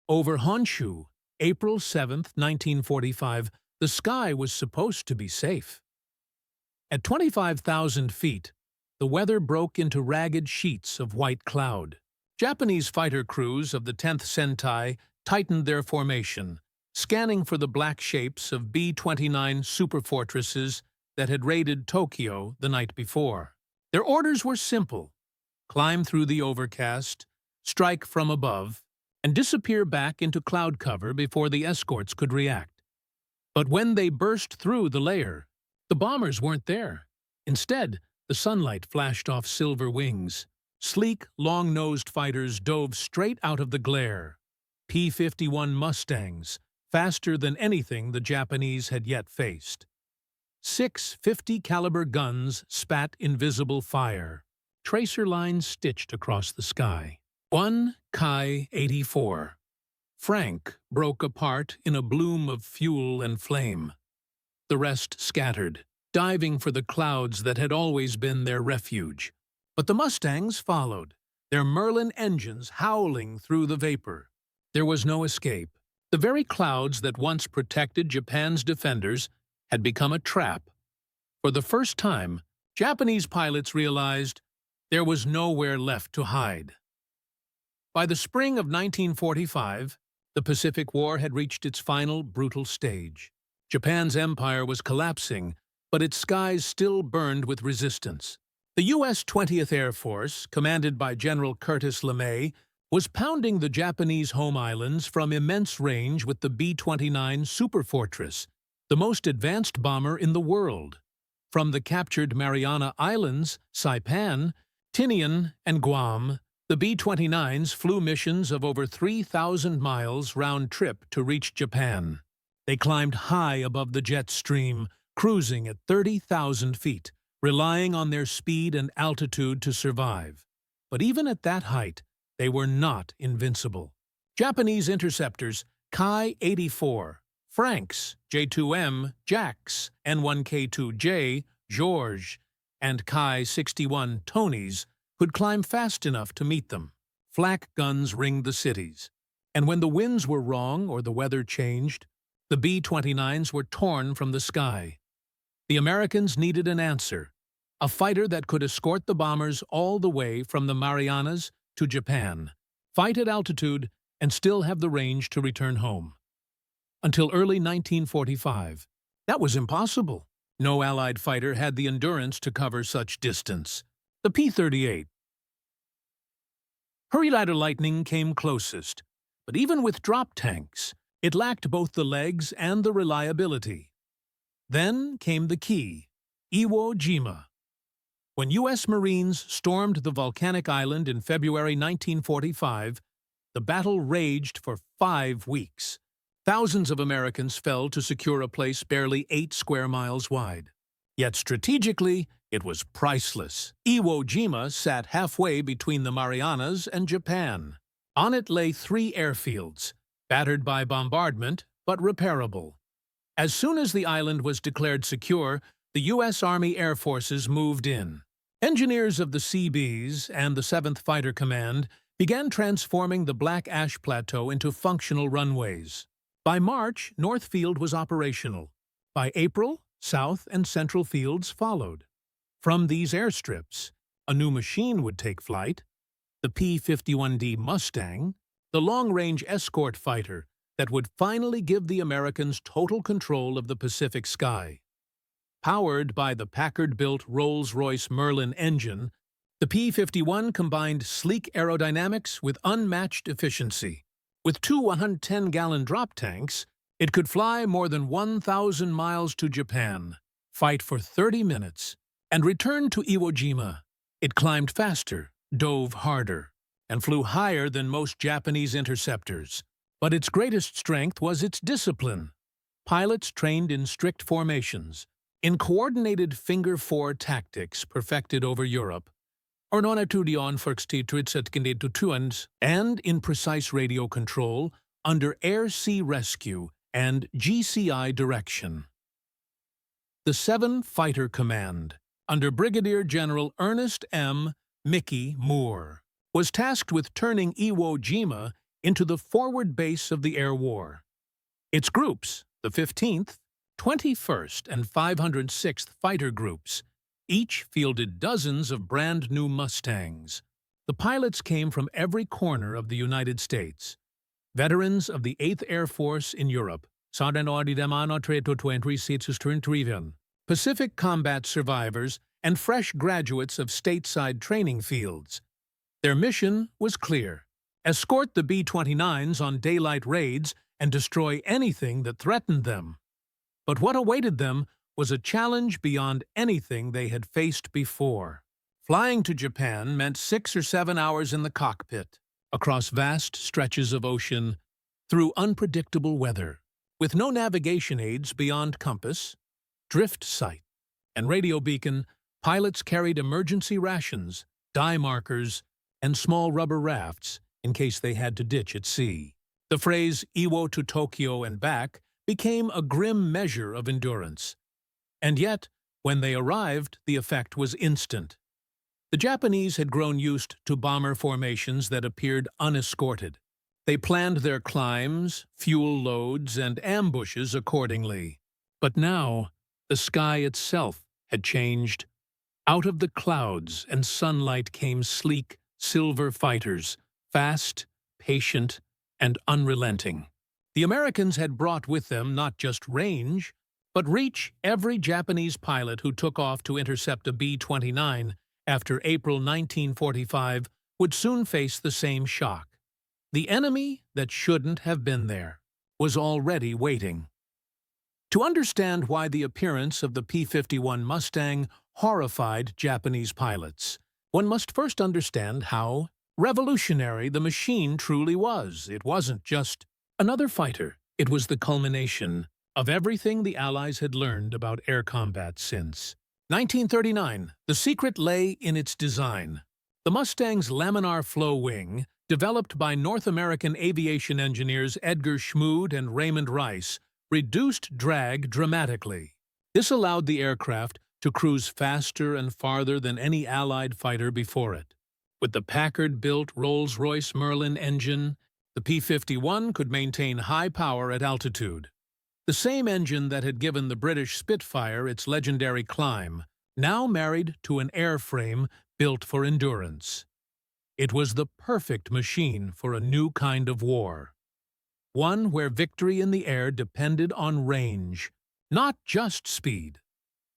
Over Honshu, April 7, 1945, the sky was supposed to be safe. At 25,000 feet, the weather broke into ragged sheets of white cloud. Japanese fighter crews of the 10th Sentai tightened their formation, scanning for the black shapes of B-29 superfortresses that had raided Tokyo the night before. Their orders were simple: climb through the overcast, strike from above, and disappear back into cloud cover before the escorts could react. But when they burst through the layer, the bombers weren't there. Instead, the sunlight flashed off silver wings. Sleek, long-nosed fighters dove straight out of the glare. P-51 Mustangs, faster than anything the Japanese had yet faced. 6 50-caliber guns spat invisible fire, tracer lines stitched across the sky. One Ki-84, Frank, broke apart in a bloom of fuel and flame. The rest scattered, diving for the clouds that had always been their refuge. But the Mustangs followed, their Merlin engines howling through the vapor. There was no escape. The very clouds that once protected Japan's defenders had become a trap. For the first time, Japanese pilots realized there was nowhere left to hide. By the spring of 1945, the Pacific War had reached its final brutal stage. Japan's empire was collapsing, but its skies still burned with resistance. The U.S. 20th Air Force, commanded by General Curtis LeMay, was pounding the Japanese home islands from immense range with the B-29 Superfortress, the most advanced bomber in the world. From the captured Mariana Islands, Saipan, Tinian, and Guam, the B-29s flew missions of over 3,000 miles round trip to reach Japan. They climbed high above the jet stream, cruising at 30,000 feet, relying on their speed and altitude to survive. But even at that height, they were not invincible. Japanese interceptors Ki-84, Franks, J-2M, Jacks, N-1K-2J, George, and Ki-61 Tonys could climb fast enough to meet them. Flak guns ringed the cities, and when the winds were wrong or the weather changed, the B-29s were torn from the sky. The Americans needed an answer, a fighter that could escort the bombers all the way from the Marianas to Japan, fight at altitude, and still have the range to return home. Until early 1945, that was impossible. No Allied fighter had the endurance to cover such distance. The P-38. Horrified Lightning came closest, but even with drop tanks, it lacked both the legs and the reliability. Then came the key, Iwo Jima. When U.S. Marines stormed the volcanic island in February 1945, the battle raged for 5 weeks. Thousands of Americans fell to secure a place barely 8 square miles wide. Yet strategically, it was priceless. Iwo Jima sat halfway between the Marianas and Japan. On it lay 3 airfields, battered by bombardment, but repairable. As soon as the island was declared secure, the U.S. Army Air Forces moved in. Engineers of the Seabees and the 7th Fighter Command began transforming the Black Ash Plateau into functional runways. By March, North Field was operational. By April, South and Central Fields followed. From these airstrips, a new machine would take flight, the P-51D Mustang, the long-range escort fighter that would finally give the Americans total control of the Pacific sky. Powered by the Packard-built Rolls-Royce Merlin engine, the P-51 combined sleek aerodynamics with unmatched efficiency. With 2 110-gallon drop tanks, it could fly more than 1,000 miles to Japan, fight for 30 minutes, and return to Iwo Jima. It climbed faster, dove harder, and flew higher than most Japanese interceptors. But its greatest strength was its discipline. Pilots trained in strict formations, in coordinated finger-four tactics perfected over Europe, and in precise radio control under air-sea rescue and GCI direction. The 7th Fighter Command, under Brigadier General Ernest M. Mickey Moore, was tasked with turning Iwo Jima into the forward base of the air war. Its groups, the 15th, 21st, and 506th Fighter Groups, each fielded dozens of brand-new Mustangs. The pilots came from every corner of the United States. Veterans of the 8th Air Force in Europe, Pacific combat survivors, and fresh graduates of stateside training fields. Their mission was clear: escort the B-29s on daylight raids and destroy anything that threatened them. But what awaited them was a challenge beyond anything they had faced before. Flying to Japan meant 6 or 7 hours in the cockpit, across vast stretches of ocean, through unpredictable weather, with no navigation aids beyond compass, drift sight, and radio beacon. Pilots carried emergency rations, dye markers, and small rubber rafts in case they had to ditch at sea. The phrase "Iwo to Tokyo and back" became a grim measure of endurance. And yet, when they arrived, the effect was instant. The Japanese had grown used to bomber formations that appeared unescorted. They planned their climbs, fuel loads, and ambushes accordingly. But now, the sky itself had changed. Out of the clouds and sunlight came sleek, silver fighters, fast, patient, and unrelenting. The Americans had brought with them not just range, but reach. Every Japanese pilot who took off to intercept a B-29 after April 1945 would soon face the same shock. The enemy that shouldn't have been there was already waiting. To understand why the appearance of the P-51 Mustang horrified Japanese pilots, one must first understand how revolutionary the machine truly was. It wasn't just another fighter. It was the culmination of everything the Allies had learned about air combat since 1939. The secret lay in its design. The Mustang's laminar flow wing, developed by North American aviation engineers Edgar Schmood and Raymond Rice, reduced drag dramatically. This allowed the aircraft to cruise faster and farther than any Allied fighter before it. With the Packard-built Rolls-Royce Merlin engine, the P-51 could maintain high power at altitude. The same engine that had given the British Spitfire its legendary climb, now married to an airframe built for endurance. It was the perfect machine for a new kind of war. One where victory in the air depended on range, not just speed.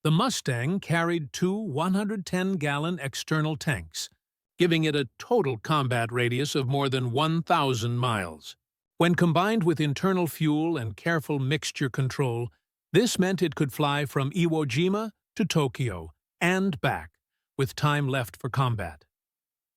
The Mustang carried two 110-gallon external tanks, giving it a total combat radius of more than 1,000 miles. When combined with internal fuel and careful mixture control, this meant it could fly from Iwo Jima to Tokyo and back, with time left for combat.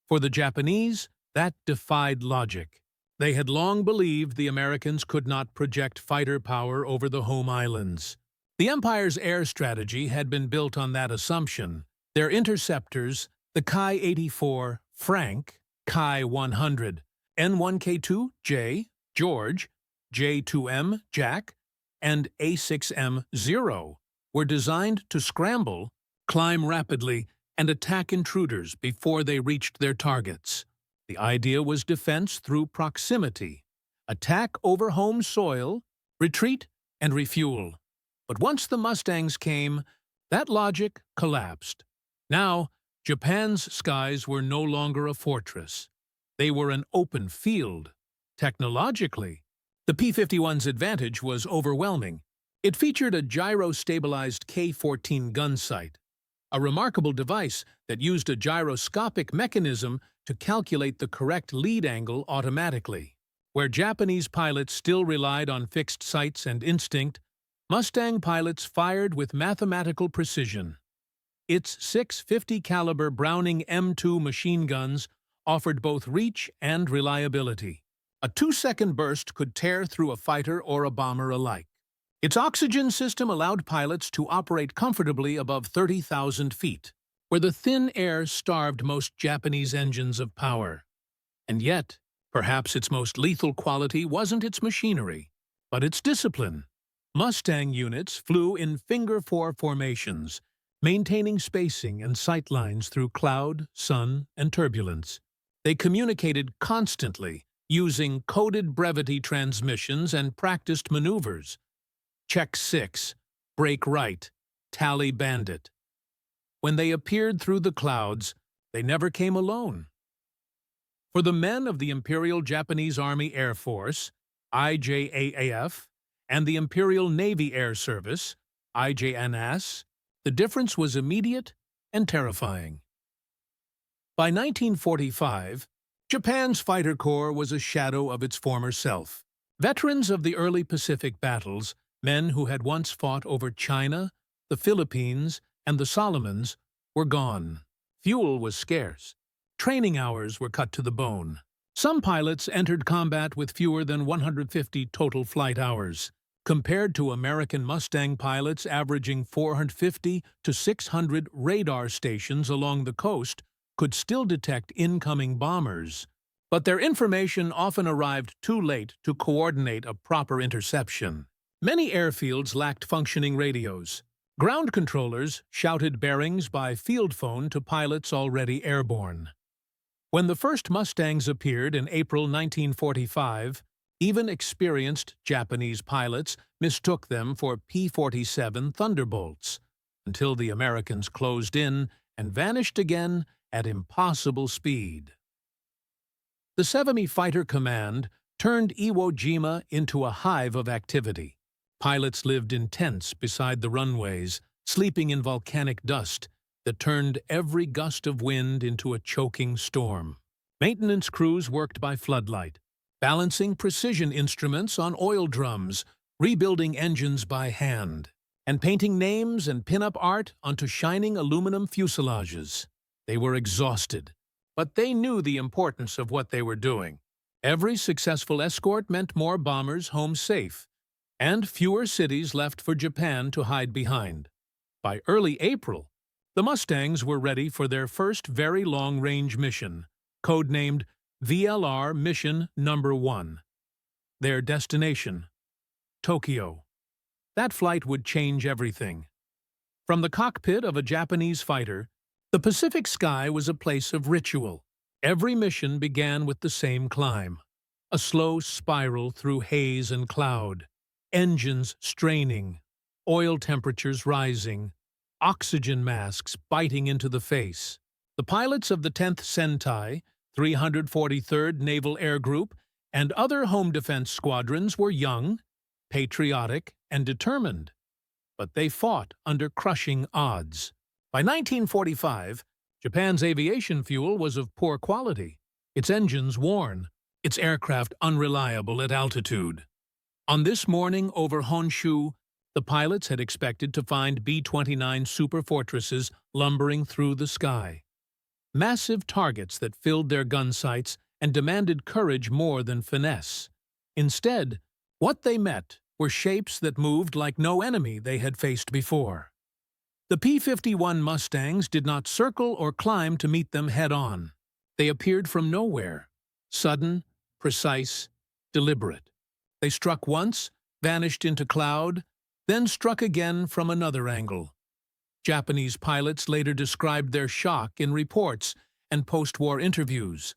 For the Japanese, that defied logic. They had long believed the Americans could not project fighter power over the home islands. The Empire's air strategy had been built on that assumption. Their interceptors, the Ki-84 Frank, Ki-100, N-1K2J, George, J-2M Jack, and A-6M Zero, were designed to scramble, climb rapidly, and attack intruders before they reached their targets. The idea was defense through proximity, attack over home soil, retreat, and refuel. But once the Mustangs came, that logic collapsed. Now, Japan's skies were no longer a fortress. They were an open field. Technologically, the P-51's advantage was overwhelming. It featured a gyro-stabilized K-14 gun sight, a remarkable device that used a gyroscopic mechanism to calculate the correct lead angle automatically. Where Japanese pilots still relied on fixed sights and instinct, Mustang pilots fired with mathematical precision. Its 650 caliber Browning M2 machine guns offered both reach and reliability. A 2-second burst could tear through a fighter or a bomber alike. Its oxygen system allowed pilots to operate comfortably above 30,000 feet, where the thin air starved most Japanese engines of power. And yet, perhaps its most lethal quality wasn't its machinery, but its discipline. Mustang units flew in finger-four formations, maintaining spacing and sight lines through cloud, sun, and turbulence. They communicated constantly, using coded brevity transmissions and practiced maneuvers. Check 6, brake right, tally bandit. When they appeared through the clouds, they never came alone. For the men of the Imperial Japanese Army Air Force, IJAAF, and the Imperial Navy Air Service, IJNAS, the difference was immediate and terrifying. By 1945, Japan's fighter corps was a shadow of its former self. Veterans of the early Pacific battles, men who had once fought over China, the Philippines, and the Solomons, were gone. Fuel was scarce. Training hours were cut to the bone. Some pilots entered combat with fewer than 150 total flight hours, compared to American Mustang pilots averaging 450 to 600 radar stations along the coast could still detect incoming bombers, but their information often arrived too late to coordinate a proper interception. Many airfields lacked functioning radios. Ground controllers shouted bearings by field phone to pilots already airborne. When the first Mustangs appeared in April 1945, even experienced Japanese pilots mistook them for P-47 Thunderbolts, until the Americans closed in and vanished again at impossible speed. The 70 Fighter Command turned Iwo Jima into a hive of activity. Pilots lived in tents beside the runways, sleeping in volcanic dust that turned every gust of wind into a choking storm. Maintenance crews worked by floodlight, balancing precision instruments on oil drums, rebuilding engines by hand, and painting names and pin-up art onto shining aluminum fuselages. They were exhausted, but they knew the importance of what they were doing. Every successful escort meant more bombers home safe, and fewer cities left for Japan to hide behind. By early April, the Mustangs were ready for their first very long-range mission, codenamed VLR Mission Number 1. Their destination, Tokyo. That flight would change everything. From the cockpit of a Japanese fighter, the Pacific sky was a place of ritual. Every mission began with the same climb, a slow spiral through haze and cloud, engines straining, oil temperatures rising, oxygen masks biting into the face. The pilots of the 10th Sentai, 343rd Naval Air Group, and other home defense squadrons were young, patriotic, and determined, but they fought under crushing odds. By 1945, Japan's aviation fuel was of poor quality, its engines worn, its aircraft unreliable at altitude. On this morning over Honshu, the pilots had expected to find B-29 superfortresses lumbering through the sky. Massive targets that filled their gun sights and demanded courage more than finesse. Instead, what they met were shapes that moved like no enemy they had faced before. The P-51 Mustangs did not circle or climb to meet them head-on. They appeared from nowhere, sudden, precise, deliberate. They struck once, vanished into cloud, then struck again from another angle. Japanese pilots later described their shock in reports and post-war interviews.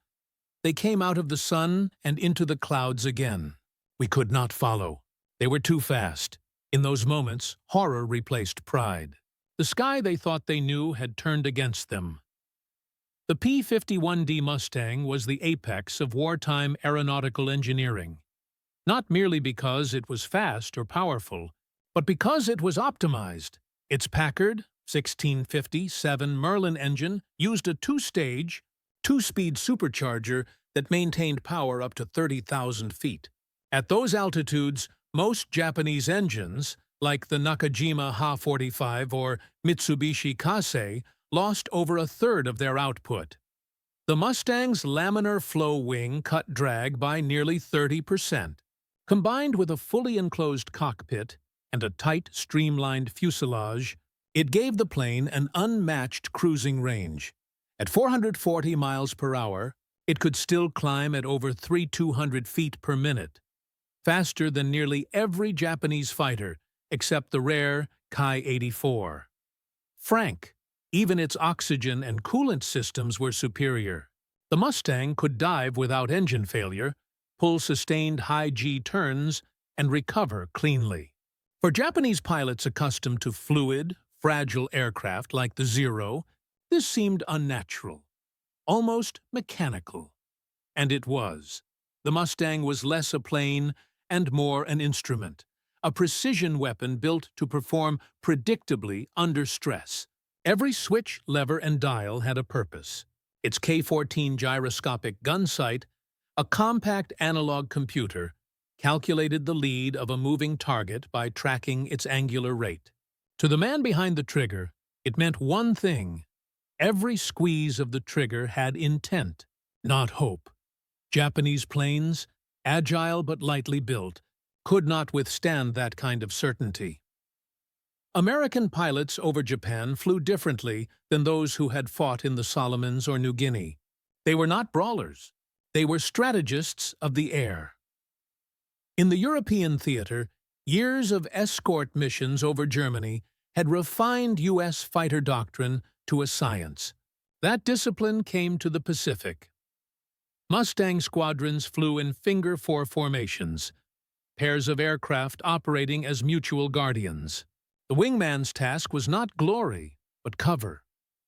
They came out of the sun and into the clouds again. We could not follow. They were too fast. In those moments, horror replaced pride. The sky they thought they knew had turned against them. The P-51D Mustang was the apex of wartime aeronautical engineering, not merely because it was fast or powerful, but because it was optimized. Its Packard 1657 Merlin engine used a two-stage, two-speed supercharger that maintained power up to 30,000 feet. At those altitudes, most Japanese engines, like the Nakajima Ha-45 or Mitsubishi Kasei, lost over a third of their output. The Mustang's laminar flow wing cut drag by nearly 30%. Combined with a fully enclosed cockpit and a tight, streamlined fuselage, it gave the plane an unmatched cruising range. At 440 miles per hour, it could still climb at over 3,200 feet per minute, faster than nearly every Japanese fighter except the rare Ki-84. Frank, even its oxygen and coolant systems were superior. The Mustang could dive without engine failure, pull sustained high G turns, and recover cleanly. For Japanese pilots accustomed to fluid, fragile aircraft like the Zero, this seemed unnatural, almost mechanical. And it was. The Mustang was less a plane and more an instrument, a precision weapon built to perform predictably under stress. Every switch, lever, and dial had a purpose. Its K-14 gyroscopic gun sight, a compact analog computer, calculated the lead of a moving target by tracking its angular rate. To the man behind the trigger, it meant one thing. Every squeeze of the trigger had intent, not hope. Japanese planes, agile but lightly built, could not withstand that kind of certainty. American pilots over Japan flew differently than those who had fought in the Solomons or New Guinea. They were not brawlers. They were strategists of the air. In the European theater, years of escort missions over Germany had refined U.S. fighter doctrine to a science. That discipline came to the Pacific. Mustang squadrons flew in finger-four formations, pairs of aircraft operating as mutual guardians. The wingman's task was not glory, but cover,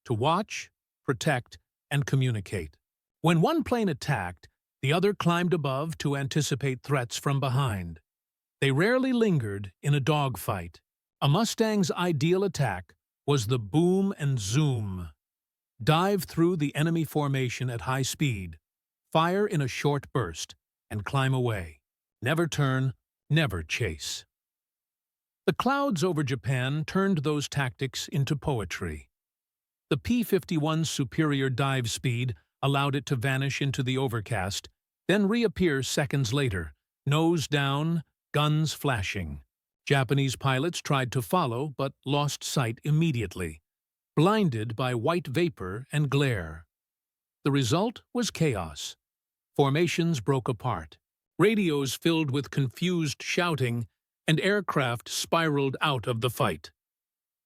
to watch, protect, and communicate. When one plane attacked, the other climbed above to anticipate threats from behind. They rarely lingered in a dogfight. A Mustang's ideal attack was the boom and zoom. Dive through the enemy formation at high speed, fire in a short burst, and climb away. Never turn, never chase. The clouds over Japan turned those tactics into poetry. The P-51's superior dive speed allowed it to vanish into the overcast, then reappear seconds later, nose down, guns flashing. Japanese pilots tried to follow but lost sight immediately, blinded by white vapor and glare. The result was chaos. Formations broke apart, radios filled with confused shouting, and aircraft spiraled out of the fight.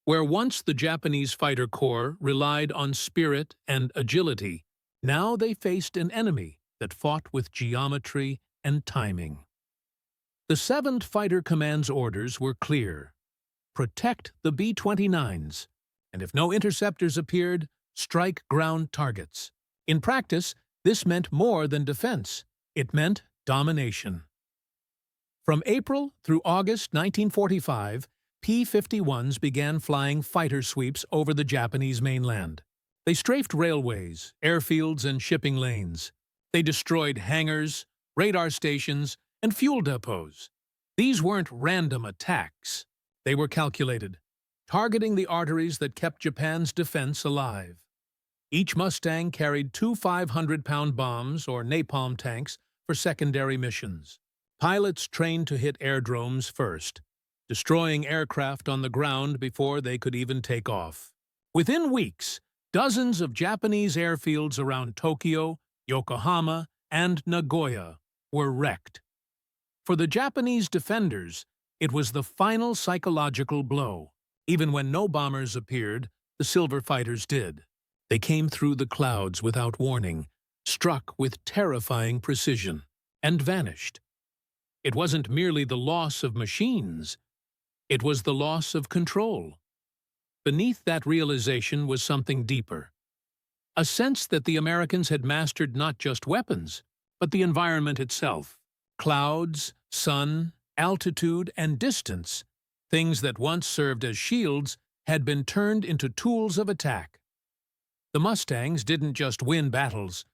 Where once the Japanese fighter corps relied on spirit and agility, now they faced an enemy that fought with geometry and timing. The 7th Fighter Command's orders were clear. Protect the B-29s, and if no interceptors appeared, strike ground targets. In practice, this meant more than defense. It meant domination. From April through August 1945, P-51s began flying fighter sweeps over the Japanese mainland. They strafed railways, airfields, and shipping lanes. They destroyed hangars, radar stations, and fuel depots. These weren't random attacks. They were calculated, targeting the arteries that kept Japan's defense alive. Each Mustang carried 2 500-pound bombs or napalm tanks for secondary missions. Pilots trained to hit airdromes first, destroying aircraft on the ground before they could even take off. Within weeks, dozens of Japanese airfields around Tokyo, Yokohama, and Nagoya were wrecked. For the Japanese defenders, it was the final psychological blow. Even when no bombers appeared, the Silver Fighters did. They came through the clouds without warning, struck with terrifying precision, and vanished. It wasn't merely the loss of machines. It was the loss of control. Beneath that realization was something deeper. A sense that the Americans had mastered not just weapons, but the environment itself. Clouds, sun, altitude, and distance, things that once served as shields, had been turned into tools of attack. The Mustangs didn't just win battles.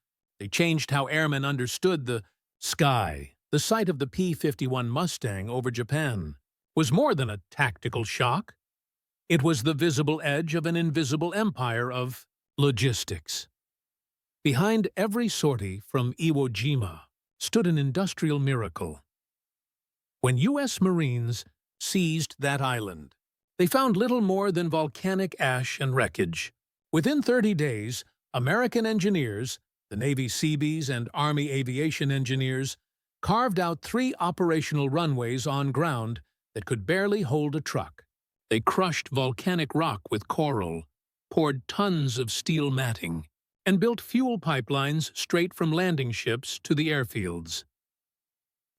They changed how airmen understood the sky. The sight of the P-51 Mustang over Japan was more than a tactical shock. It was the visible edge of an invisible empire of logistics. Behind every sortie from Iwo Jima stood an industrial miracle. When U.S. Marines seized that island, they found little more than volcanic ash and wreckage. Within 30 days, American engineers, the Navy Seabees and Army aviation engineers, carved out 3 operational runways on ground that could barely hold a truck. They crushed volcanic rock with coral, poured tons of steel matting, and built fuel pipelines straight from landing ships to the airfields.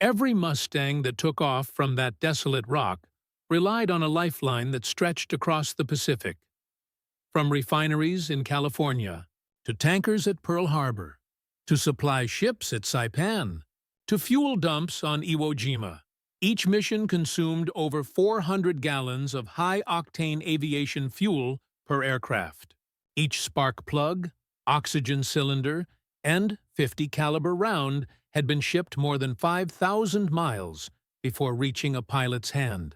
Every Mustang that took off from that desolate rock relied on a lifeline that stretched across the Pacific. From refineries in California, to tankers at Pearl Harbor, to supply ships at Saipan, to fuel dumps on Iwo Jima, each mission consumed over 400 gallons of high-octane aviation fuel per aircraft. Each spark plug, oxygen cylinder, and .50 caliber round had been shipped more than 5,000 miles before reaching a pilot's hand.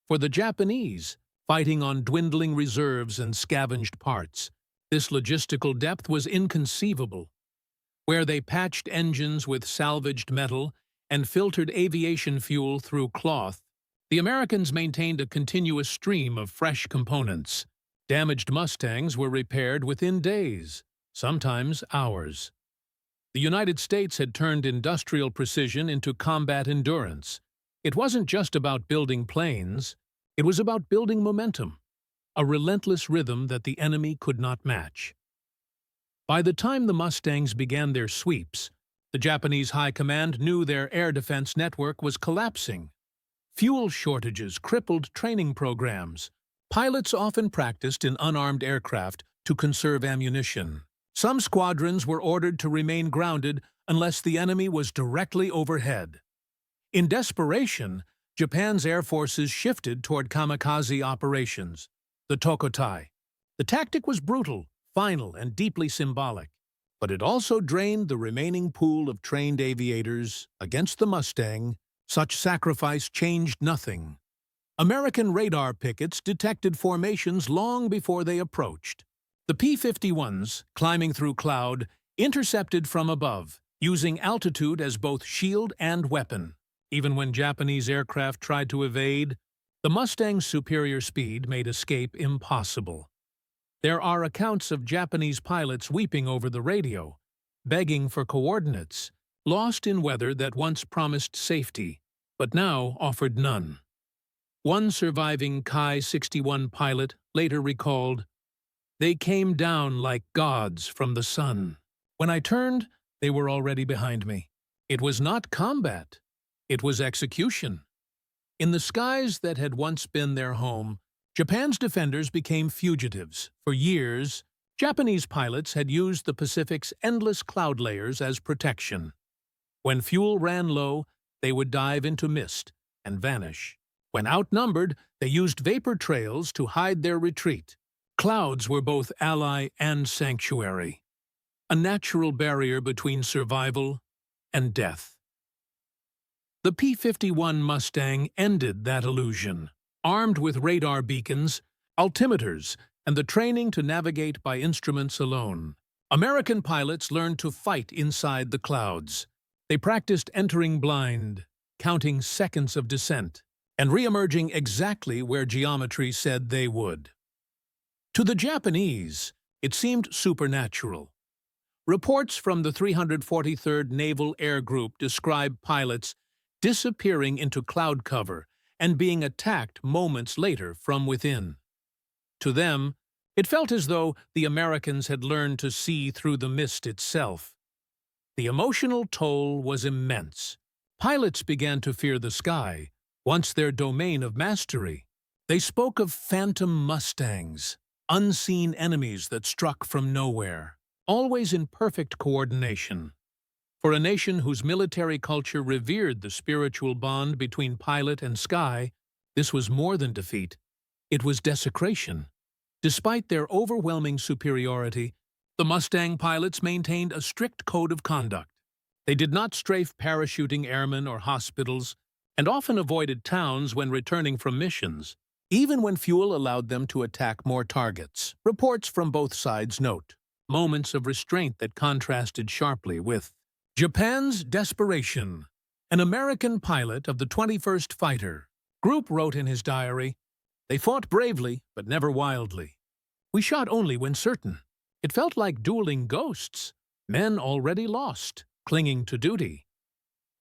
For the Japanese, fighting on dwindling reserves and scavenged parts, this logistical depth was inconceivable. Where they patched engines with salvaged metal and filtered aviation fuel through cloth, the Americans maintained a continuous stream of fresh components. Damaged Mustangs were repaired within days, sometimes hours. The United States had turned industrial precision into combat endurance. It wasn't just about building planes, it was about building momentum, a relentless rhythm that the enemy could not match. By the time the Mustangs began their sweeps, the Japanese High Command knew their air defense network was collapsing. Fuel shortages crippled training programs. Pilots often practiced in unarmed aircraft to conserve ammunition. Some squadrons were ordered to remain grounded unless the enemy was directly overhead. In desperation, Japan's air forces shifted toward kamikaze operations, the tokotai. The tactic was brutal, final, and deeply symbolic, but it also drained the remaining pool of trained aviators. Against the Mustang, such sacrifice changed nothing. American radar pickets detected formations long before they approached. The P-51s, climbing through cloud, intercepted from above, using altitude as both shield and weapon. Even when Japanese aircraft tried to evade, the Mustang's superior speed made escape impossible. There are accounts of Japanese pilots weeping over the radio, begging for coordinates, lost in weather that once promised safety, but now offered none. One surviving Ki-61 pilot later recalled, "They came down like gods from the sun. When I turned, they were already behind me. It was not combat, it was execution." In the skies that had once been their home, Japan's defenders became fugitives. For years, Japanese pilots had used the Pacific's endless cloud layers as protection. When fuel ran low, they would dive into mist and vanish. When outnumbered, they used vapor trails to hide their retreat. Clouds were both ally and sanctuary, a natural barrier between survival and death. The P-51 Mustang ended that illusion. Armed with radar beacons, altimeters, and the training to navigate by instruments alone, American pilots learned to fight inside the clouds. They practiced entering blind, counting seconds of descent, and re-emerging exactly where geometry said they would. To the Japanese, it seemed supernatural. Reports from the 343rd Naval Air Group describe pilots disappearing into cloud cover and being attacked moments later from within. To them, it felt as though the Americans had learned to see through the mist itself. The emotional toll was immense. Pilots began to fear the sky, once their domain of mastery. They spoke of phantom Mustangs, unseen enemies that struck from nowhere, always in perfect coordination. For a nation whose military culture revered the spiritual bond between pilot and sky, this was more than defeat. It was desecration. Despite their overwhelming superiority, the Mustang pilots maintained a strict code of conduct. They did not strafe parachuting airmen or hospitals, and often avoided towns when returning from missions, even when fuel allowed them to attack more targets. Reports from both sides note moments of restraint that contrasted sharply with Japan's desperation. An American pilot of the 21st Fighter Group wrote in his diary, "They fought bravely, but never wildly. We shot only when certain. It felt like dueling ghosts, men already lost, clinging to duty."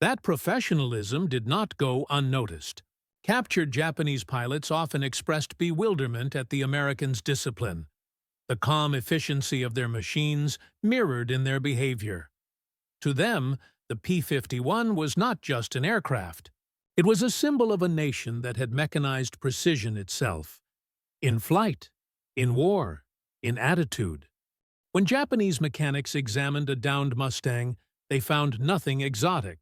That professionalism did not go unnoticed. Captured Japanese pilots often expressed bewilderment at the Americans' discipline. The calm efficiency of their machines mirrored in their behavior. To them, The P-51 was not just an aircraft. It was a symbol of a nation that had mechanized precision itself. In flight, in war, in attitude. When Japanese mechanics examined a downed Mustang, they found nothing exotic.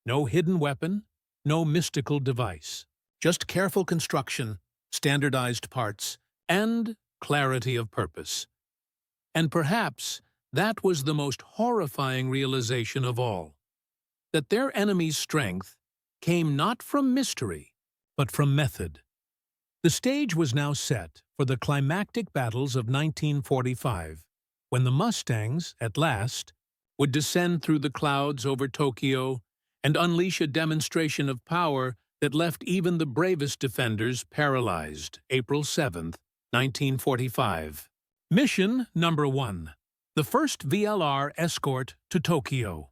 No hidden weapon, no mystical device. Just careful construction, standardized parts, and clarity of purpose. And perhaps that was the most horrifying realization of all. That their enemy's strength came not from mystery, but from method. The stage was now set for the climactic battles of 1945, when the Mustangs, at last, would descend through the clouds over Tokyo and unleash a demonstration of power that left even the bravest defenders paralyzed. April 7, 1945. Mission number 1. The first VLR escort to Tokyo.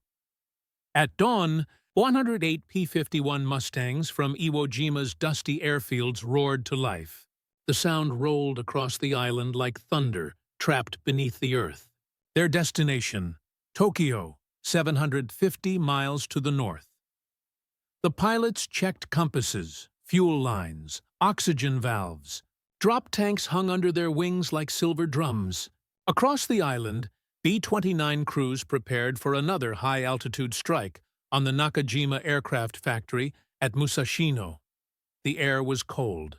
At dawn, 108 P-51 Mustangs from Iwo Jima's dusty airfields roared to life. The sound rolled across the island like thunder trapped beneath the earth. Their destination, Tokyo, 750 miles to the north. The pilots checked compasses, fuel lines, oxygen valves. Drop tanks hung under their wings like silver drums. Across the island, B-29 crews prepared for another high-altitude strike on the Nakajima aircraft factory at Musashino. The air was cold.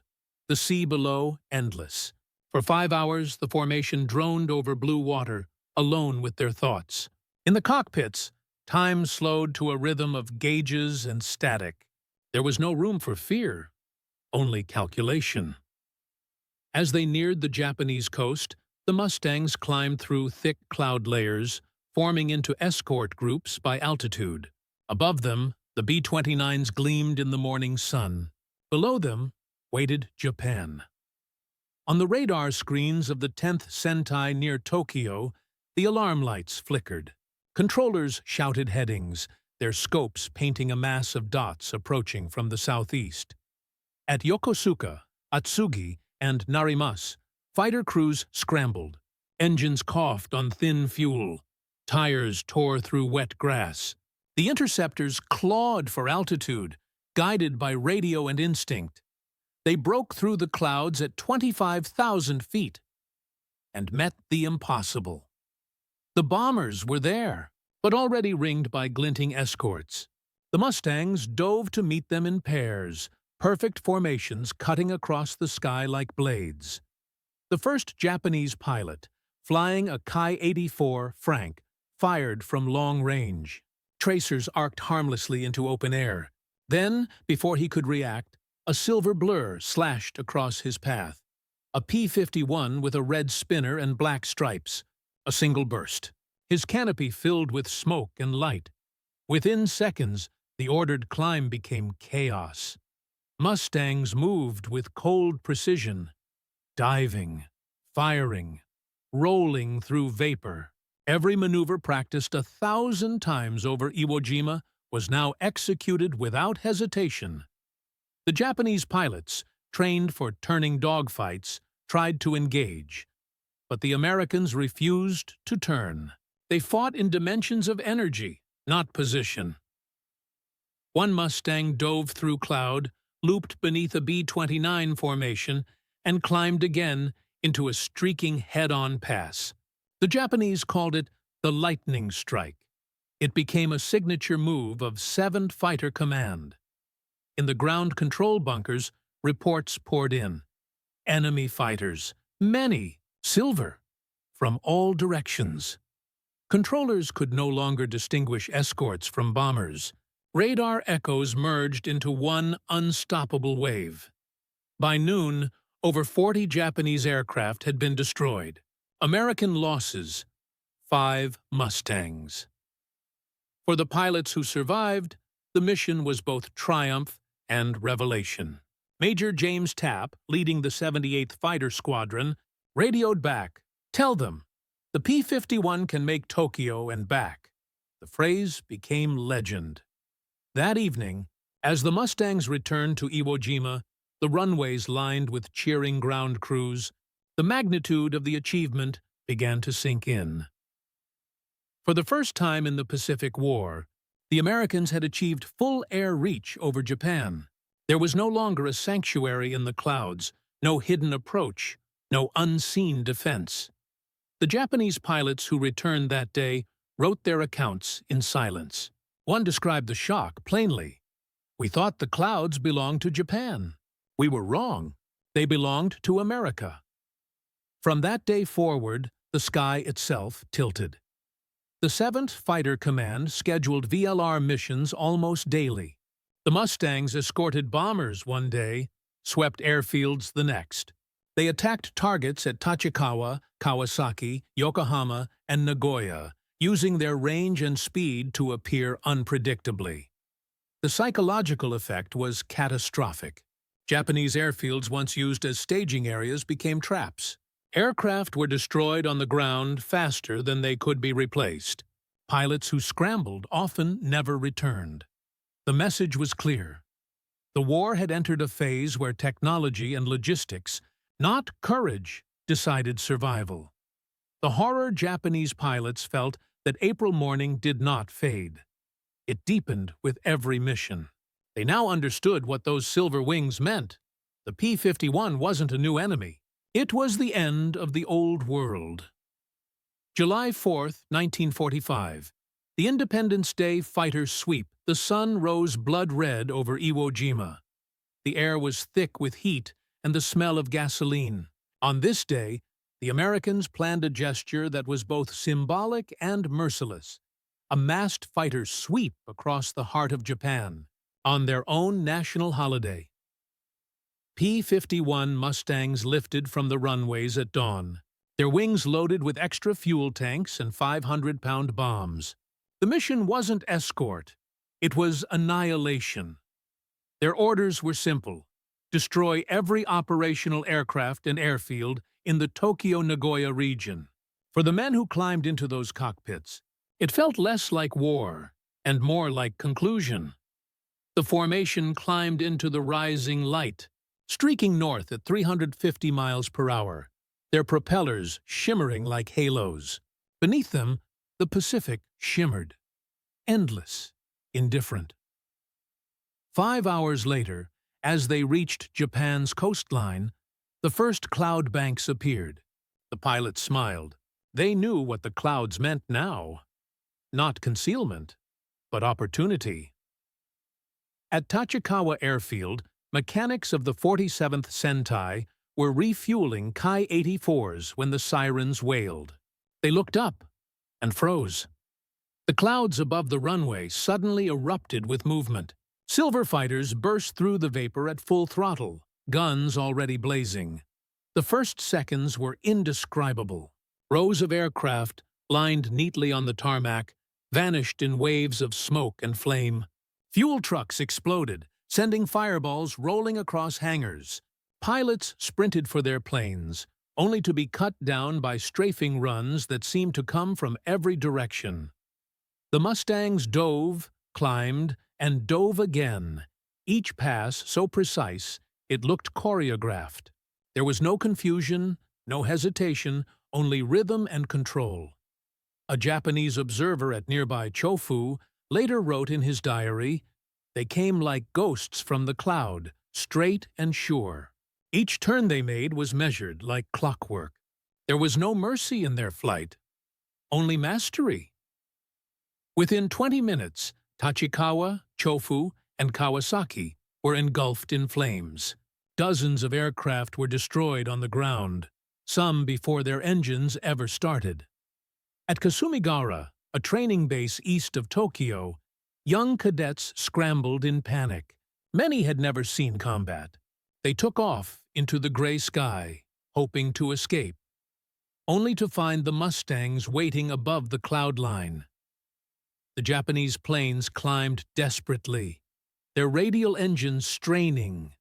The sea below, endless. For 5 hours, the formation droned over blue water, alone with their thoughts. In the cockpits, time slowed to a rhythm of gauges and static. There was no room for fear, only calculation. As they neared the Japanese coast, the Mustangs climbed through thick cloud layers, forming into escort groups by altitude. Above them, the B-29s gleamed in the morning sun. Below them waited Japan. On the radar screens of the 10th Sentai near Tokyo, the alarm lights flickered. Controllers shouted headings, their scopes painting a mass of dots approaching from the southeast. At Yokosuka, Atsugi, and Narimas, fighter crews scrambled. Engines coughed on thin fuel. Tires tore through wet grass. The interceptors clawed for altitude, guided by radio and instinct. They broke through the clouds at 25,000 feet and met the impossible. The bombers were there, but already ringed by glinting escorts. The Mustangs dove to meet them in pairs, perfect formations cutting across the sky like blades. The first Japanese pilot, flying a Ki-84 Frank, fired from long range. Tracers arced harmlessly into open air. Then, before he could react, a silver blur slashed across his path. A P-51 with a red spinner and black stripes. A single burst. His canopy filled with smoke and light. Within seconds, the ordered climb became chaos. Mustangs moved with cold precision, diving, firing, rolling through vapor. Every maneuver practiced 1,000 times over Iwo Jima was now executed without hesitation. The Japanese pilots, trained for turning dogfights, tried to engage, but the Americans refused to turn. They fought in dimensions of energy, not position. One Mustang dove through cloud, looped beneath a B-29 formation, and climbed again into a streaking head-on pass. The Japanese called it the lightning strike. It became a signature move of 7th Fighter Command. In the ground control bunkers, reports poured in. Enemy fighters, many, silver, from all directions. Controllers could no longer distinguish escorts from bombers. Radar echoes merged into one unstoppable wave. By noon, over 40 Japanese aircraft had been destroyed. American losses, 5 Mustangs. For the pilots who survived, the mission was both triumph and revelation. Major James Tapp, leading the 78th Fighter Squadron, radioed back, "Tell them, the P-51 can make Tokyo and back." The phrase became legend. That evening, as the Mustangs returned to Iwo Jima, the runways lined with cheering ground crews, the magnitude of the achievement began to sink in. For the first time in the Pacific War, The Americans had achieved full air reach over Japan. There was no longer a sanctuary in the clouds, no hidden approach, no unseen defense. The Japanese pilots who returned that day wrote their accounts in silence. One described the shock plainly. "We thought the clouds belonged to Japan. We were wrong. They belonged to America." From that day forward, the sky itself tilted. The 7th Fighter Command scheduled VLR missions almost daily. The Mustangs escorted bombers one day, swept airfields the next. They attacked targets at Tachikawa, Kawasaki, Yokohama, and Nagoya, using their range and speed to appear unpredictably. The psychological effect was catastrophic. Japanese airfields once used as staging areas became traps. Aircraft were destroyed on the ground faster than they could be replaced. Pilots who scrambled often never returned. The message was clear. The war had entered a phase where technology and logistics, not courage, decided survival. The horror Japanese pilots felt that April morning did not fade. It deepened with every mission. They now understood what those silver wings meant. The P-51 wasn't a new enemy. It was the end of the old world. July 4th, 1945. The Independence Day fighter sweep. The sun rose blood-red over Iwo Jima. The air was thick with heat and the smell of gasoline. On this day, the Americans planned a gesture that was both symbolic and merciless. A massed fighter sweep across the heart of Japan, on their own national holiday. P-51 Mustangs lifted from the runways at dawn, their wings loaded with extra fuel tanks and 500-pound bombs. The mission wasn't escort, it was annihilation. Their orders were simple: destroy every operational aircraft and airfield in the Tokyo-Nagoya region. For the men who climbed into those cockpits, it felt less like war and more like conclusion. The formation climbed into the rising light, streaking north at 350 miles per hour, their propellers shimmering like halos. Beneath them, the Pacific shimmered, endless, indifferent. 5 hours later, as they reached Japan's coastline, the first cloud banks appeared. The pilots smiled. They knew what the clouds meant now. Not concealment, but opportunity. At Tachikawa Airfield, mechanics of the 47th Sentai were refueling Ki-84s when the sirens wailed. They looked up and froze. The clouds above the runway suddenly erupted with movement. Silver fighters burst through the vapor at full throttle, guns already blazing. The first seconds were indescribable. Rows of aircraft, lined neatly on the tarmac, vanished in waves of smoke and flame. Fuel trucks exploded, sending fireballs rolling across hangars. Pilots sprinted for their planes, only to be cut down by strafing runs that seemed to come from every direction. The Mustangs dove, climbed, and dove again, each pass so precise it looked choreographed. There was no confusion, no hesitation, only rhythm and control. A Japanese observer at nearby Chofu later wrote in his diary, "They came like ghosts from the cloud, straight and sure. Each turn they made was measured like clockwork. There was no mercy in their flight, only mastery." Within 20 minutes, Tachikawa, Chofu, and Kawasaki were engulfed in flames. Dozens of aircraft were destroyed on the ground, some before their engines ever started. At Kasumigara, a training base east of Tokyo, young cadets scrambled in panic. Many had never seen combat. They took off into the gray sky, hoping to escape, only to find the Mustangs waiting above the cloud line. The Japanese planes climbed desperately, their radial engines straining,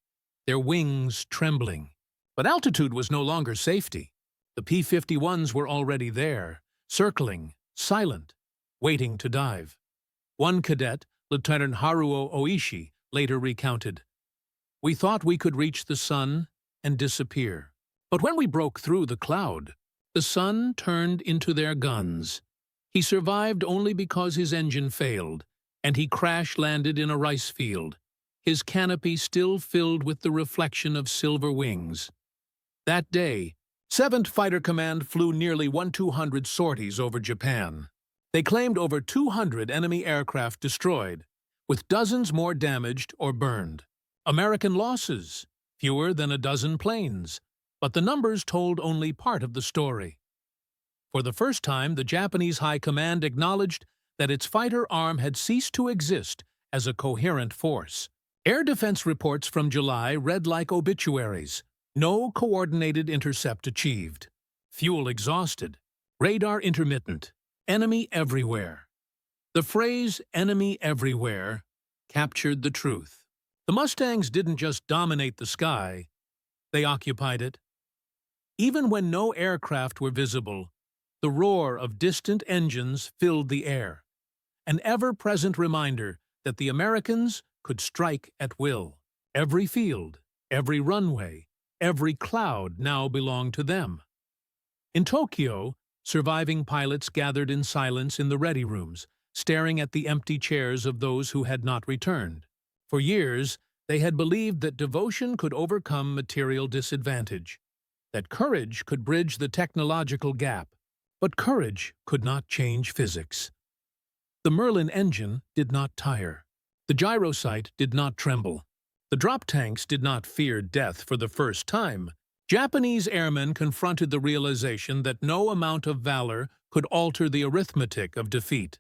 their wings trembling. But altitude was no longer safety. The P-51s were already there, circling, silent, waiting to dive. One cadet, Lieutenant Haruo Oishi, later recounted, "We thought we could reach the sun and disappear. But when we broke through the cloud, the sun turned into their guns. He survived only because his engine failed, and he crash-landed in a rice field, his canopy still filled with the reflection of silver wings. That day, 7th Fighter Command flew nearly 1,200 sorties over Japan. They claimed over 200 enemy aircraft destroyed, with dozens more damaged or burned. American losses, fewer than a dozen planes, but the numbers told only part of the story. For the first time, the Japanese High Command acknowledged that its fighter arm had ceased to exist as a coherent force. Air defense reports from July read like obituaries. No coordinated intercept achieved. Fuel exhausted. Radar intermittent. Enemy everywhere. The phrase "enemy everywhere" captured the truth. The Mustangs didn't just dominate the sky, they occupied it. Even when no aircraft were visible, the roar of distant engines filled the air, an ever-present reminder that the Americans could strike at will. Every field, every runway, every cloud now belonged to them. In Tokyo, surviving pilots gathered in silence in the ready rooms, staring at the empty chairs of those who had not returned. For years, they had believed that devotion could overcome material disadvantage, that courage could bridge the technological gap, but courage could not change physics. The Merlin engine did not tire. The gyrosight did not tremble. The drop tanks did not fear death for the first time. Japanese airmen confronted the realization that no amount of valor could alter the arithmetic of defeat.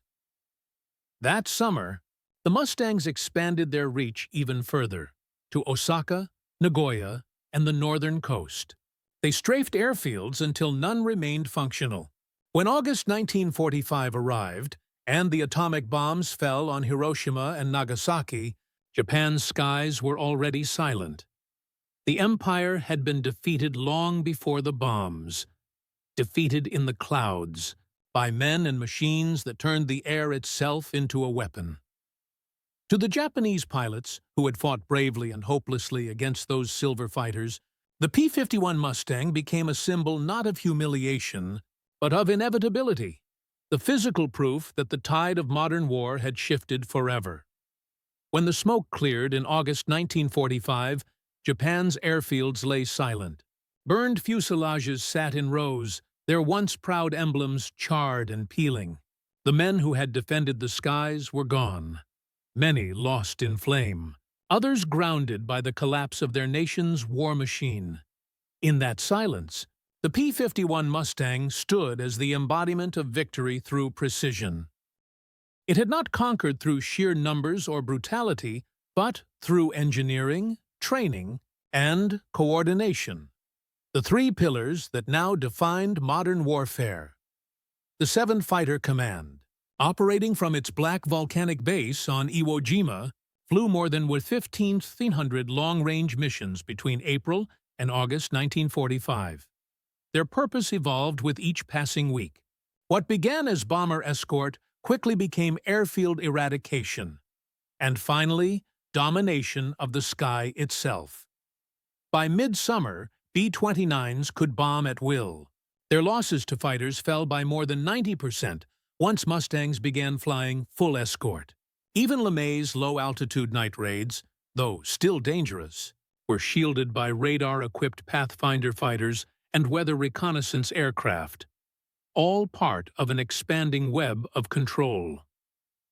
That summer, the Mustangs expanded their reach even further, to Osaka, Nagoya, and the northern coast. They strafed airfields until none remained functional. When August 1945 arrived, and the atomic bombs fell on Hiroshima and Nagasaki, Japan's skies were already silent. The empire had been defeated long before the bombs, defeated in the clouds, by men and machines that turned the air itself into a weapon. To the Japanese pilots, who had fought bravely and hopelessly against those silver fighters, the P-51 Mustang became a symbol not of humiliation, but of inevitability, the physical proof that the tide of modern war had shifted forever. When the smoke cleared in August 1945, Japan's airfields lay silent. Burned fuselages sat in rows, their once proud emblems charred and peeling. The men who had defended the skies were gone. Many lost in flame, others grounded by the collapse of their nation's war machine. In that silence, the P-51 Mustang stood as the embodiment of victory through precision. It had not conquered through sheer numbers or brutality, but through engineering, training, and coordination. The three pillars that now defined modern warfare. The 7th Fighter Command, operating from its black volcanic base on Iwo Jima, flew more than 1,500 long-range missions between April and August 1945. Their purpose evolved with each passing week. What began as bomber escort quickly became airfield eradication, and finally, domination of the sky itself. By midsummer, B-29s could bomb at will. Their losses to fighters fell by more than 90% once Mustangs began flying full escort. Even LeMay's low-altitude night raids, though still dangerous, were shielded by radar-equipped Pathfinder fighters and weather reconnaissance aircraft, all part of an expanding web of control.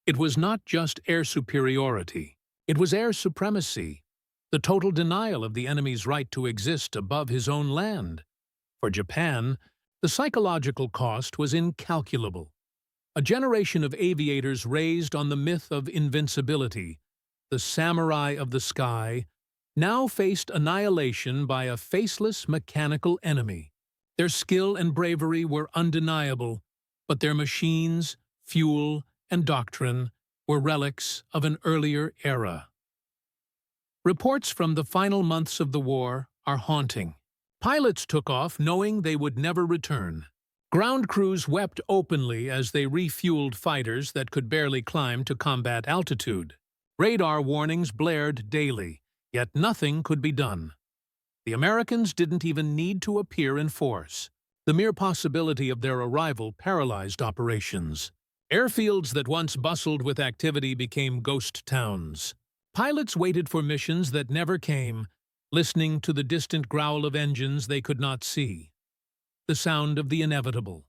It was not just air superiority, it was air supremacy, the total denial of the enemy's right to exist above his own land. For Japan, the psychological cost was incalculable. A generation of aviators raised on the myth of invincibility, the samurai of the sky, now faced annihilation by a faceless mechanical enemy. Their skill and bravery were undeniable, but their machines, fuel, and doctrine were relics of an earlier era. Reports from the final months of the war are haunting. Pilots took off knowing they would never return. Ground crews wept openly as they refueled fighters that could barely climb to combat altitude. Radar warnings blared daily, yet nothing could be done. The Americans didn't even need to appear in force. The mere possibility of their arrival paralyzed operations. Airfields that once bustled with activity became ghost towns. Pilots waited for missions that never came, listening to the distant growl of engines they could not see, the sound of the inevitable.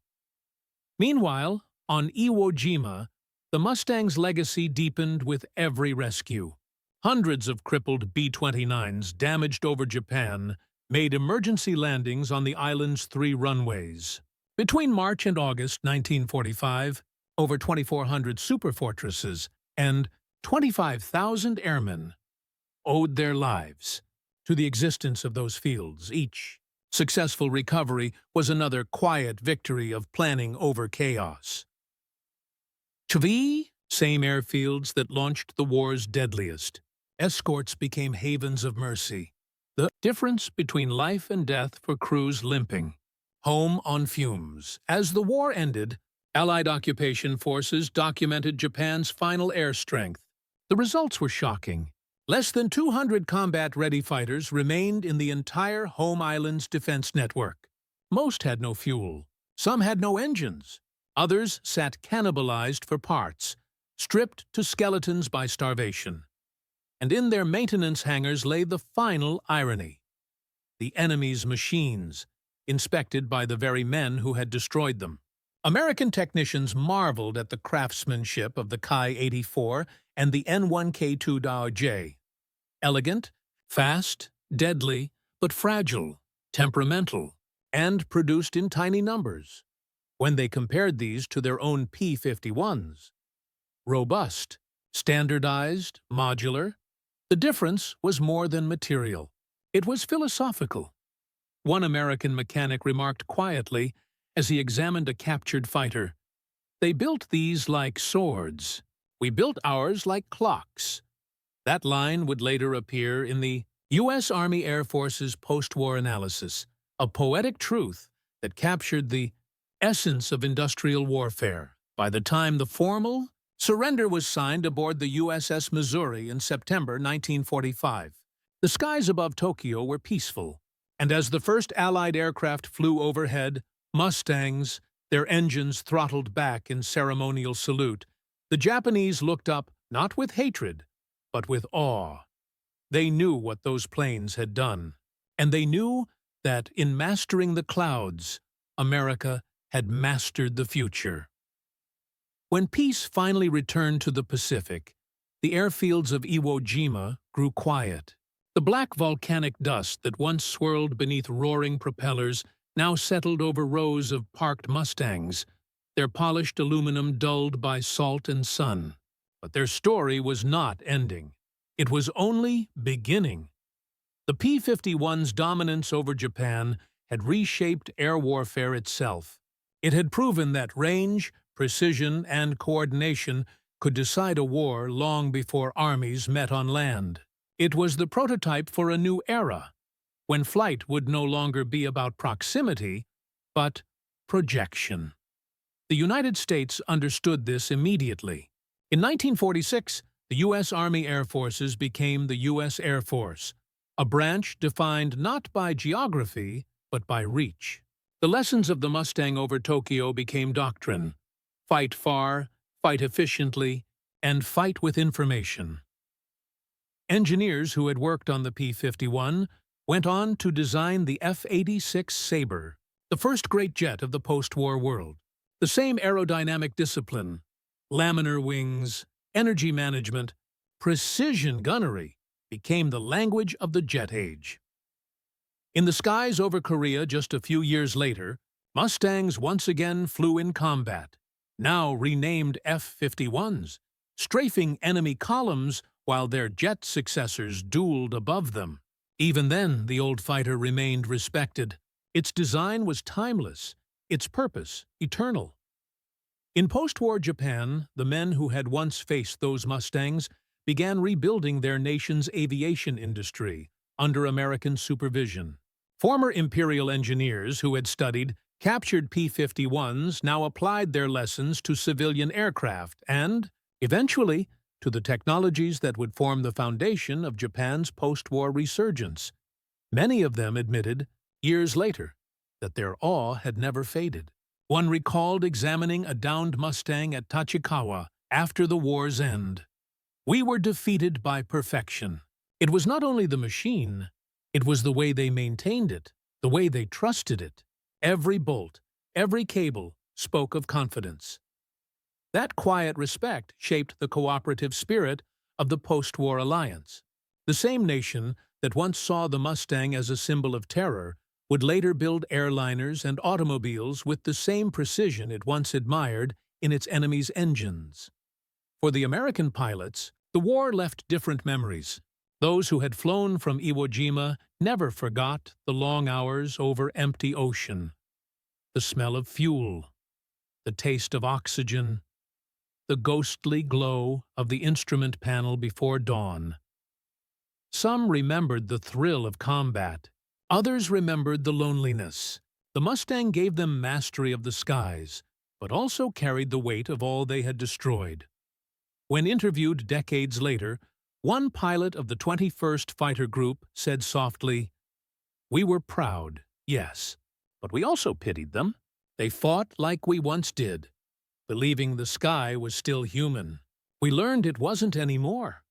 Meanwhile, on Iwo Jima, the Mustang's legacy deepened with every rescue. Hundreds of crippled B-29s damaged over Japan made emergency landings on the island's 3 runways. Between March and August 1945, over 2,400 superfortresses and 25,000 airmen owed their lives to the existence of those fields. Each successful recovery was another quiet victory of planning over chaos. WWII, same airfields that launched the war's deadliest. Escorts became havens of mercy. The difference between life and death for crews limping, home on fumes. As the war ended, Allied occupation forces documented Japan's final air strength. The results were shocking. Less than 200 combat-ready fighters remained in the entire home island's defense network. Most had no fuel. Some had no engines. Others sat cannibalized for parts, stripped to skeletons by starvation. And in their maintenance hangars lay the final irony: the enemy's machines, inspected by the very men who had destroyed them. American technicians marveled at the craftsmanship of the Ki-84 and the N1K2J. Elegant, fast, deadly, but fragile, temperamental, and produced in tiny numbers. When they compared these to their own P-51s, robust, standardized, modular, the difference was more than material. It was philosophical. One American mechanic remarked quietly as he examined a captured fighter, "They built these like swords. We built ours like clocks." That line would later appear in the U.S. Army Air Force's post-war analysis, a poetic truth that captured the essence of industrial warfare. By the time the formal surrender was signed aboard the USS Missouri in September 1945, the skies above Tokyo were peaceful, and as the first Allied aircraft flew overhead, Mustangs, their engines throttled back in ceremonial salute, the Japanese looked up not with hatred, but with awe. They knew what those planes had done, and they knew that in mastering the clouds, America had mastered the future. When peace finally returned to the Pacific, the airfields of Iwo Jima grew quiet. The black volcanic dust that once swirled beneath roaring propellers now settled over rows of parked Mustangs, their polished aluminum dulled by salt and sun. But their story was not ending. It was only beginning. The P-51's dominance over Japan had reshaped air warfare itself. It had proven that range, precision, and coordination could decide a war long before armies met on land. It was the prototype for a new era, when flight would no longer be about proximity, but projection. The United States understood this immediately. In 1946, the U.S. Army Air Forces became the U.S. Air Force, a branch defined not by geography, but by reach. The lessons of the Mustang over Tokyo became doctrine: fight far, fight efficiently, and fight with information. Engineers who had worked on the P-51 went on to design the F-86 Sabre, the first great jet of the post-war world. The same aerodynamic discipline, laminar wings, energy management, precision gunnery became the language of the jet age. In the skies over Korea just a few years later, Mustangs once again flew in combat, now renamed F-51s, strafing enemy columns while their jet successors dueled above them. Even then, the old fighter remained respected. Its design was timeless, its purpose eternal. In post-war Japan, the men who had once faced those Mustangs began rebuilding their nation's aviation industry under American supervision. Former imperial engineers who had studied captured P-51s now applied their lessons to civilian aircraft and, eventually, to the technologies that would form the foundation of Japan's post-war resurgence. Many of them admitted, years later, that their awe had never faded. One recalled examining a downed Mustang at Tachikawa after the war's end. "We were defeated by perfection. It was not only the machine, it was the way they maintained it, the way they trusted it. Every bolt, every cable spoke of confidence." That quiet respect shaped the cooperative spirit of the post-war alliance. The same nation that once saw the Mustang as a symbol of terror would later build airliners and automobiles with the same precision it once admired in its enemy's engines. For the American pilots, the war left different memories. Those who had flown from Iwo Jima never forgot the long hours over empty ocean, the smell of fuel, the taste of oxygen, the ghostly glow of the instrument panel before dawn. Some remembered the thrill of combat. Others remembered the loneliness. The Mustang gave them mastery of the skies, but also carried the weight of all they had destroyed. When interviewed decades later, one pilot of the 21st Fighter Group said softly, "We were proud, yes, but we also pitied them. They fought like we once did, believing the sky was still human. We learned it wasn't anymore."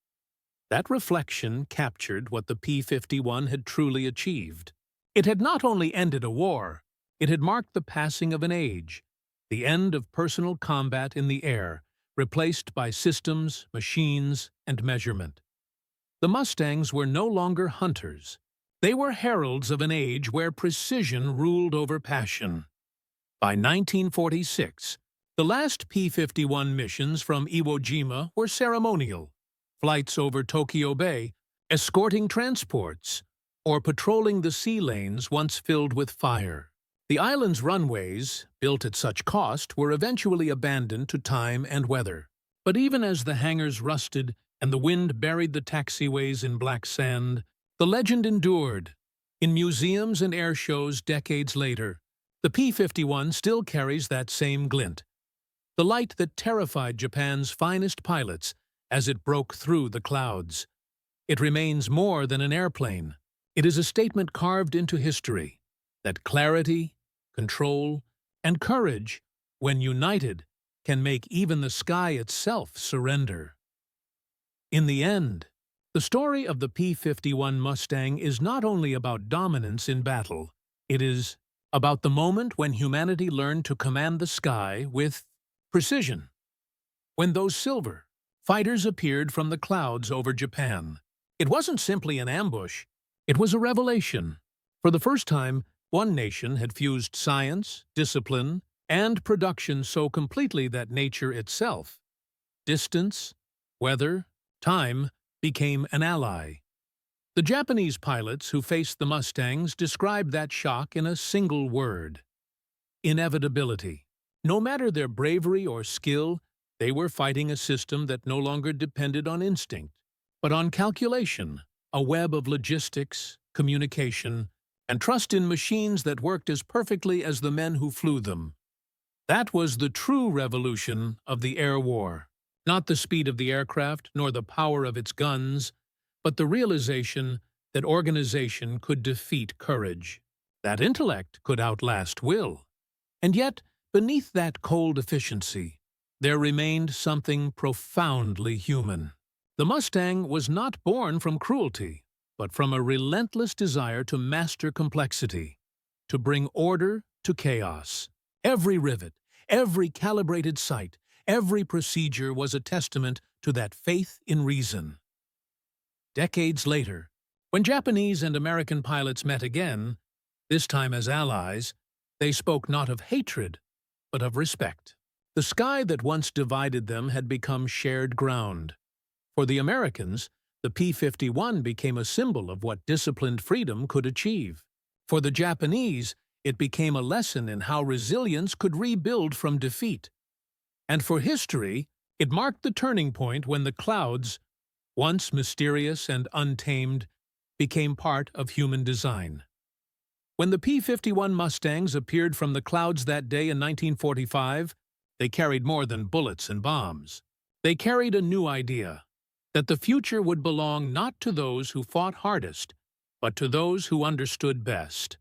That reflection captured what the P-51 had truly achieved. It had not only ended a war, it had marked the passing of an age, the end of personal combat in the air, replaced by systems, machines, and measurement. The Mustangs were no longer hunters. They were heralds of an age where precision ruled over passion. By 1946, the last P-51 missions from Iwo Jima were ceremonial. Flights over Tokyo Bay, escorting transports, or patrolling the sea lanes once filled with fire. The island's runways, built at such cost, were eventually abandoned to time and weather. But even as the hangars rusted and the wind buried the taxiways in black sand, the legend endured. In museums and air shows decades later, the P-51 still carries that same glint. The light that terrified Japan's finest pilots as it broke through the clouds. It remains more than an airplane. It is a statement carved into history that clarity, control, and courage, when united, can make even the sky itself surrender. In the end, the story of the P-51 Mustang is not only about dominance in battle, it is about the moment when humanity learned to command the sky with precision. When those silver fighters appeared from the clouds over Japan, it wasn't simply an ambush, it was a revelation. For the first time, one nation had fused science, discipline, and production so completely that nature itself, distance, weather, time, became an ally. The Japanese pilots who faced the Mustangs described that shock in a single word: inevitability. No matter their bravery or skill, they were fighting a system that no longer depended on instinct, but on calculation, a web of logistics, communication, and trust in machines that worked as perfectly as the men who flew them. That was the true revolution of the air war. Not the speed of the aircraft, nor the power of its guns, but the realization that organization could defeat courage, that intellect could outlast will. And yet, beneath that cold efficiency, there remained something profoundly human. The Mustang was not born from cruelty, but from a relentless desire to master complexity, to bring order to chaos. Every rivet, every calibrated sight, every procedure was a testament to that faith in reason. Decades later, when Japanese and American pilots met again, this time as allies, they spoke not of hatred, but of respect. The sky that once divided them had become shared ground. For the Americans, the P-51 became a symbol of what disciplined freedom could achieve. For the Japanese, it became a lesson in how resilience could rebuild from defeat. And for history, it marked the turning point when the clouds, once mysterious and untamed, became part of human design. When the P-51 Mustangs appeared from the clouds that day in 1945, they carried more than bullets and bombs. They carried a new idea, that the future would belong not to those who fought hardest, but to those who understood best.